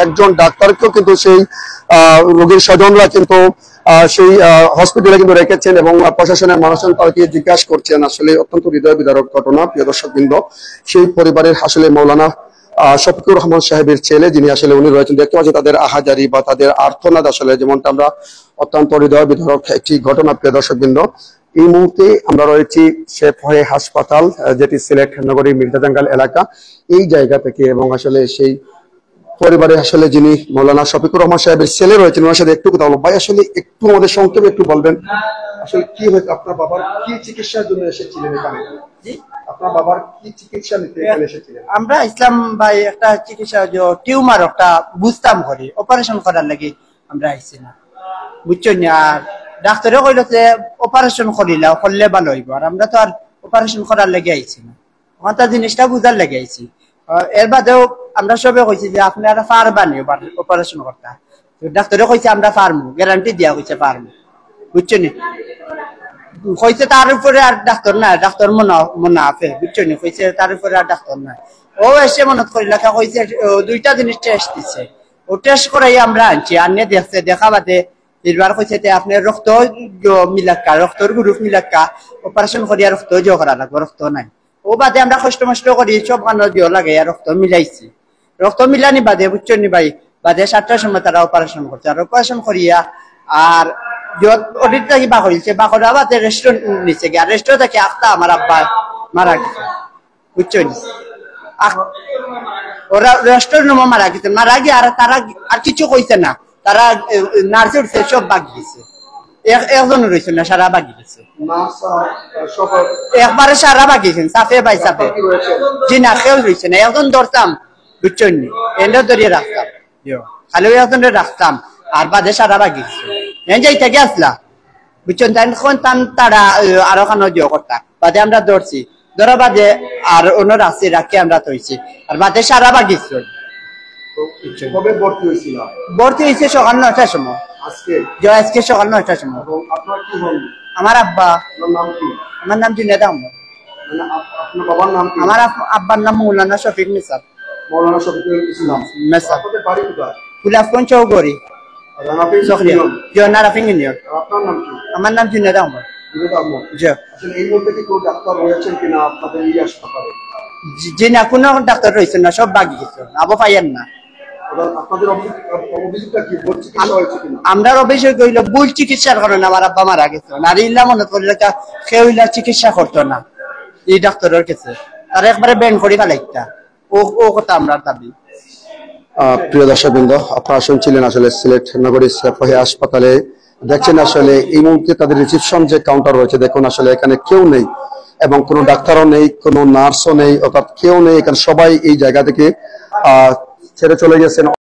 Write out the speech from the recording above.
একজন ডাক্তারকেও কিন্তু সেই রোগীর স্বজনরা কিন্তু সেই হসপিটালে কিন্তু রেখেছেন এবং প্রশাসনের মানুষজন তাকে জিজ্ঞাসা করছেন। আসলে অত্যন্ত হৃদয় বিদারক ঘটনা প্রিয় দর্শকবৃন্দ। সেই পরিবারের আসলে মৌলানা শফিকুর রহমান সাহেবের ছেলে যিনি আসলে উনি রয়েছেন, দেখতে পাচ্ছি তাদের আহাজারি বা তাদের আর্তনাদ আসলে যেমনটা আমরা অত্যন্ত হৃদয় বিদারক একটি ঘটনা প্রিয় দর্শকবৃন্দ। এই মুহূর্তে আমরা রয়েছি শেফায়ে হাসপাতাল, যেটি সিলেট নগরীর মির্জাজাঙ্গাল এলাকা, এই জায়গা থেকে। এবং আসলে সেই পরিবারে আসলে যিনি মৌলানা শফিকুর রহমান সাহেবের ছেলে রয়েছেন ওনার সাথে একটু কথা বলবো। ভাই আসলে একটু আমাদের সংক্ষেপে একটু বলবেন আসলে কি হয়েছে, আপনার বাবার কি চিকিৎসার জন্য এসেছিলেন এখানে? আপনার বাবার কি চিকিৎসা নিতে এখানে এসেছিলেন? আমরা ইসলাম ভাই একটা চিকিৎসা টিউমার একটা বুঝতাম করি অপারেশন করার লাগি আমরা আইছি না, বুঝছেন? আর ডাক্তারে কইল যে অপারেশন করিলা করলে ভালো হইব, আর আমরা তো আর অপারেশন করার লেগে আইছি না, ওটা জিনিসটা বুঝার লেগে আইছি। এর বাদেও আমরা সবে কইছি যে আপনারা পারবানি অপারেশন করতে, ডাক্তারে কইছে আমরা পারবো, গ্যারান্টি দিয়া কইছে পারবো, বুঝছেন? কইছে তার উপরে আর ডাক্তার না, ডাক্তার মুনাফে, বুঝছেন? কইছে তার উপরে আর ডাক্তার না। ও এসে মনত করি লেখা কইছে দুইটা জিনিস টেস্ট দিছে, ও টেস্ট করাই আমরা আনছি, আনিয়ে দেখছে, দেখা বাদে এবার কইছে আপনার রক্ত মিলাক্কা, রক্তর গ্রুপ মিলাক্কা, অপারেশন করিয়া রক্ত জোয়া করা লাগবে, রক্ত নাই। ও বাদে আমরা কষ্ট মষ্ট করি সব কান্ড দিও লাগে, রক্ত মিলাইছি, রক্ত মিলানি বাদে, বুঝছেন ভাই, বাদে 7টার সময় তারা অপারেশন করছে। আর অপারেশন করিয়া আর অডিট থাকি বাকরিছে, বাকরা বাদে রেস্টুরেন্ট নিচে গিয়ে, রেস্টুরেন্ট থেকে আখতা আমার আব্বা মারা গেছে, বুঝছেন? ওরা রেস্টুরেন্ট মারা গেছে, মারা গিয়ে আর তারা আর কিছু কইছে না, তারা নার্সে উঠছে, সব বাগ দিছে, একজন রয়েছে না, সারা বাগি গেছে, একবারে সারা বাগিয়েছেন, সাফে বাই সাফে। জি না, কেউ রয়েছে না, একজন ধরতাম, বুঝছেন? এন্ড ধরিয়ে রাখতাম, খালি একজন রাখতাম, আর বাদে সারা বাগিয়েছে। যাই থেকে আসলা, বুঝছেন? তারা আরো খানো দিও করতাম, বাদে আমরা ধরছি, ধরা বাদে আর অন্য রাখছি, রাখি আমরা তৈছি, আর বাদে সারা বাগিয়েছিল। ভর্তি হয়েছে সকাল 9টার সময়, আজকে সকাল 9টার সময়। আমার আব্বা, আমার নাম জুনেদ আহমদ। আমার আব্বার নাম মৌলানা শফিক নিসাব। মৌলানা শফিকুল ইসলাম মেসাব, বাড়ি কোথায়? ফুলাফগঞ্জ চৌগড়ি, নারাফিং ইউনিয়ন। আপনার নাম কি? আমার নাম জুনেদ আহমদ। এই মুহূর্তে কি কোনো ডাক্তার রয়েছেন কিনা আপনাদের এই হাসপাতালে? জি না, কোনো ডাক্তার রয়েছে না, সব বাকি গেছে, আবু পাইয়েন না। আমরা অভিযোগ হইল ভুল চিকিৎসার কারণে আমার আব্বা মারা গেছে, আর ইল্লা মনে করলে কেউ ইল্লা চিকিৎসা করতো না এই ডাক্তারের কাছে, তারা একবারে ব্যান করি ফেলাইতা, ও কথা আমরা দাবি। প্রিয় দর্শকবৃন্দ, আপনারা শুনছিলেন আসলে সিলেট নগরীর শেফায়ে হাসপাতালে। দেখছেন আসলে এই মুহূর্তে তাদের রিসিপশন যে কাউন্টার রয়েছে, দেখুন আসলে এখানে কেউ নেই এবং কোনো ডাক্তারও নেই, কোনো নার্সও নেই, অর্থাৎ কেউ নেই এখানে, সবাই এই জায়গা থেকে ছেড়ে চলে গেছেন।